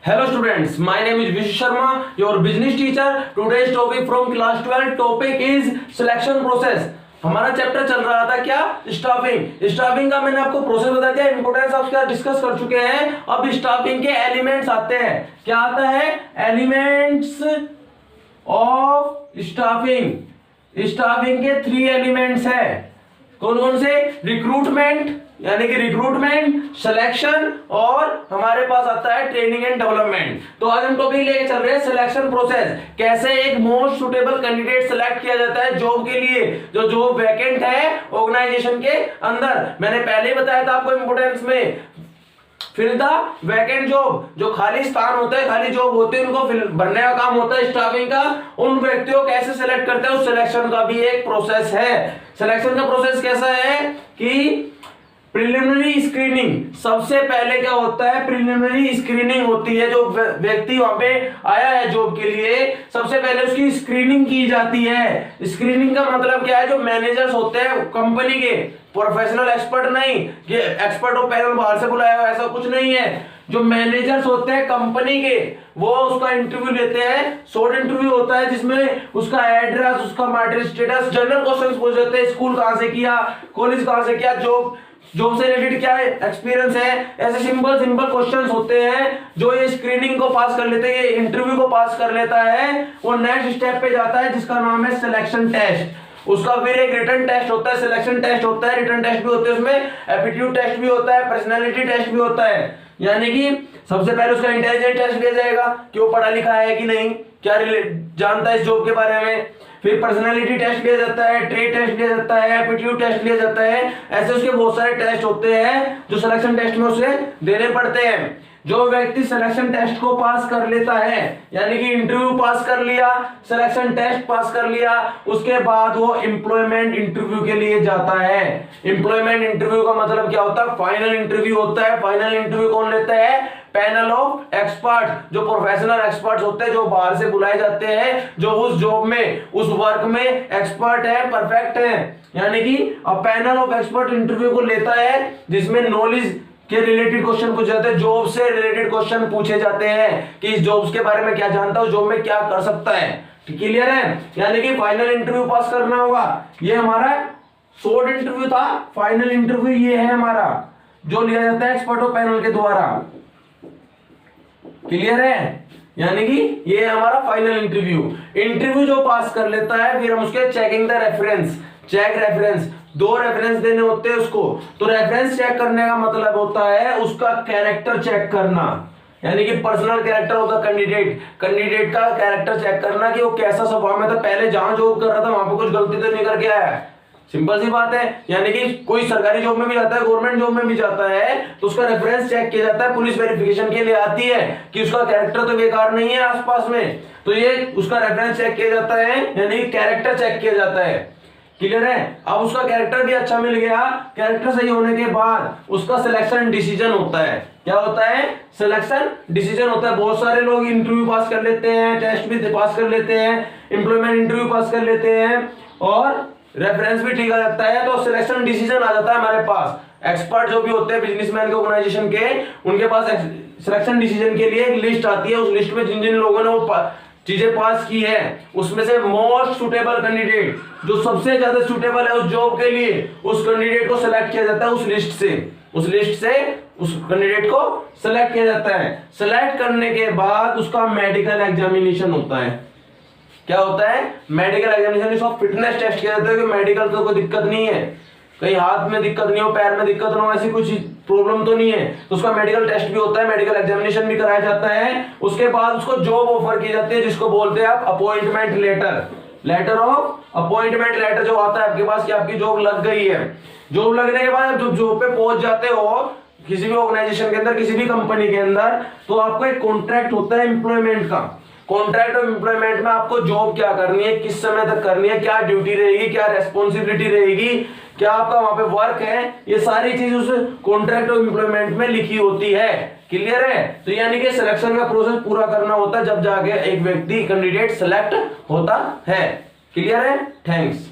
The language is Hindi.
Hello students, my name is Vishu Sharma, your business teacher. Today's topic from class 12 topic is selection process. हमारा चैप्टर चल रहा था क्या? स्टाफिंग। स्टाफिंग का मैंने आपको प्रोसेस बता दिया, इंपोर्टेंस आप उसका डिस्कस कर चुके हैं। अब स्टाफिंग के एलिमेंट्स आते हैं। क्या आता है? Elements of staffing. स्टाफिंग के 3 एलिमेंट्स है। कौन कौन से? रिक्रूटमेंट यानी कि रिक्रूटमेंट, सिलेक्शन और हमारे पास आता है ट्रेनिंग एंड डेवलपमेंट। तो आज हम टॉपिक लेके चल रहे हैं सिलेक्शन प्रोसेस। कैसे एक मोस्ट सुटेबल कैंडिडेट सिलेक्ट किया जाता है जॉब के लिए, जो जॉब वैकेंट है ऑर्गेनाइजेशन के अंदर। मैंने पहले ही बताया था आपको इंपोर्टेंस में, फिल द वैकेंट जॉब, जो खाली स्थान होते हैं, खाली जॉब होते हैं, उनको भरने का काम होता है स्टाफिंग का। उन व्यक्तियों को कैसे सिलेक्ट करते हैं, उस सिलेक्शन का भी एक प्रोसेस है। सिलेक्शन का प्रोसेस कैसा है कि प्रिलिमिनरी स्क्रीनिंग, सबसे पहले क्या होता है? प्रिलिमिनरी स्क्रीनिंग होती है। जो व्यक्ति वहां पे आया है जॉब के लिए, सबसे पहले उसकी स्क्रीनिंग की जाती है। स्क्रीनिंग का मतलब क्या है? जो मैनेजर्स होते हैं कंपनी के, प्रोफेशनल एक्सपर्ट नहीं कि एक्सपर्ट और पैनल बाहर से बुलाया हो, ऐसा कुछ नहीं है। जो मैनेजर्स होते हैं कंपनी के, वो उसका इंटरव्यू लेते हैं। शॉर्ट इंटरव्यू होता है जिसमें उसका एड्रेस, उसका मैरिटल स्टेटस, जनरल क्वेश्चंस पूछ लेते हैं। स्कूल कहां से किया, कॉलेज कहां से किया, जॉब से रिलेटेड क्या है एक्सपीरियंस है, ऐसे सिंपल क्वेश्चंस होते हैं। जो ये स्क्रीनिंग को पास कर लेते हैं, ये इंटरव्यू को पास कर लेता है, वो नेक्स्ट स्टेप पे जाता है जिसका नाम है सिलेक्शन टेस्ट। उसका फिर एक रिटन टेस्ट होता है, सिलेक्शन टेस्ट होता है, रिटन टेस्ट भी होते हैं, उसमें एप्टीट्यूड टेस्ट भी होता है, पर्सनालिटी टेस्ट भी होता है। यानी कि सबसे पहले उसका इंटेलिजेंस टेस्ट लिया जाएगा कि वो पढ़ा लिखा है कि नहीं, क्या जानता है इस जॉब के बारे में। फिर पर्सनालिटी टेस्ट लिया जाता है, ट्रेड टेस्ट लिया जाता है, एप्टीट्यूड टेस्ट लिया जाता है। ऐसे उसके बहुत सारे टेस्ट होते हैं जो सिलेक्शन टेस्ट में उसे देने पड़ते हैं। जो व्यक्ति सिलेक्शन टेस्ट को पास कर लेता है, यानी कि इंटरव्यू पास कर लिया, सिलेक्शन टेस्ट पास कर लिया, उसके बाद वो एम्प्लॉयमेंट इंटरव्यू के लिए जाता है। एम्प्लॉयमेंट इंटरव्यू का मतलब क्या होता है? फाइनल इंटरव्यू होता है। फाइनल इंटरव्यू कौन लेता है? पैनल ऑफ एक्सपर्ट, जो प्रोफेशनल एक्सपर्ट्स होते हैं, जो बाहर से बुलाए जाते हैं, जो उस जॉब में, उस वर्क में एक्सपर्ट है, परफेक्ट है। यानी कि अब पैनल ऑफ एक्सपर्ट इंटरव्यू को लेता है जिसमें नॉलेज के रिलेटेड क्वेश्चन पूछे जाते हैं, जॉब से रिलेटेड क्वेश्चन पूछे जाते हैं कि इस जॉब्स के बारे में क्या जानता है, उस जॉब में क्या कर सकता है। क्लियर है? यानी कि फाइनल इंटरव्यू पास करना होगा। ये हमारा शॉर्ट इंटरव्यू था। फाइनल इंटरव्यू ये है हमारा, जो लिया जाता है एक्सपर्ट और पैनल के द्वारा। क्लियर है? यानी कि ये हमारा फाइनल इंटरव्यू जो पास कर लेता है, फिर हम उसके checking the reference, check reference, 2 reference देने होते हैं उसको। तो रेफरेंस चेक करने का मतलब होता है उसका कैरेक्टर चेक करना, यानी कि personal character of the candidate का कैरेक्टर चेक करना कि वो कैसा स्वभाव में था, पहले जहां जॉब कर रहा था वहां पे कुछ गलती तो नहीं करके आया है। सिंपल सी बात है। यानी कि कोई सरकारी जॉब में भी जाता है, गवर्नमेंट जॉब में भी जाता है, तो उसका रेफरेंस चेक किया जाता है। पुलिस वेरिफिकेशन के लिए आती है कि उसका कैरेक्टर तो बेकार नहीं है आसपास में, तो ये उसका रेफरेंस चेक किया जाता है, यानी कि कैरेक्टर चेक किया जाता है। क्लियर है? अब उसका कैरेक्टर भी अच्छा मिल गया, कैरेक्टर सही होने के बाद उसका सिलेक्शन डिसीजन होता है। क्या होता है? सिलेक्शन डिसीजन होता है। बहुत सारे लोग इंटरव्यू पास कर लेते हैं, टेस्ट भी पास कर लेते हैं, एम्प्लॉयमेंट इंटरव्यू पास कर लेते हैं और रेफरेंस भी ठीक आ जाता है, तो सिलेक्शन डिसीजन आ जाता है हमारे पास। एक्सपर्ट जो भी होते हैं बिजनेसमैन के, ऑर्गेनाइजेशन के, उनके पास सिलेक्शन डिसीजन के लिए एक लिस्ट आती है। उस लिस्ट में जिन जिन लोगों ने वो चीजें पास की है, उसमें से मोस्ट सुटेबल कैंडिडेट, जो सबसे ज्यादा सुटेबल है उस जॉब के लिए, उस कैंडिडेट को सिलेक्ट किया जाता है। उस लिस्ट से उस कैंडिडेट को सिलेक्ट किया जाता है। सिलेक्ट करने के बाद उसका मेडिकल एग्जामिनेशन होता है। क्या होता है? Medical examination. इसको फिटनेस टेस्ट किया जाता है कि मेडिकल तो कोई दिक्कत नहीं है, कहीं हाथ में दिक्कत नहीं हो, पैर में दिक्कत ना हो, ऐसी कुछ प्रॉब्लम तो नहीं है, तो उसका मेडिकल टेस्ट भी होता है, मेडिकल एग्जामिनेशन भी कराया जाता है। उसके बाद उसको जॉब ऑफर की जाती है, जिसको बोलते हैं आप appointment letter of appointment letter जो आता है आपके पास कि आपकी जॉब लग गई है। जॉब लगने के बाद जब जॉब पे पहुंच जाते हो किसी भी ऑर्गेनाइजेशन के अंदर, किसी भी कंपनी के अंदर, तो आपको एक कॉन्ट्रैक्ट होता है एम्प्लॉयमेंट का। कॉन्ट्रैक्ट ऑफ एम्प्लॉयमेंट में आपको जॉब क्या करनी है, किस समय तक करनी है, क्या ड्यूटी रहेगी, क्या रेस्पॉन्सिबिलिटी रहेगी, क्या आपका वहां पे वर्क है, ये सारी चीज उस कॉन्ट्रैक्ट ऑफ एम्प्लॉयमेंट में लिखी होती है। क्लियर है? तो यानी कि सिलेक्शन का प्रोसेस पूरा करना होता है, जब जाके एक व्यक्ति कैंडिडेट सिलेक्ट होता है। क्लियर है? थैंक्स।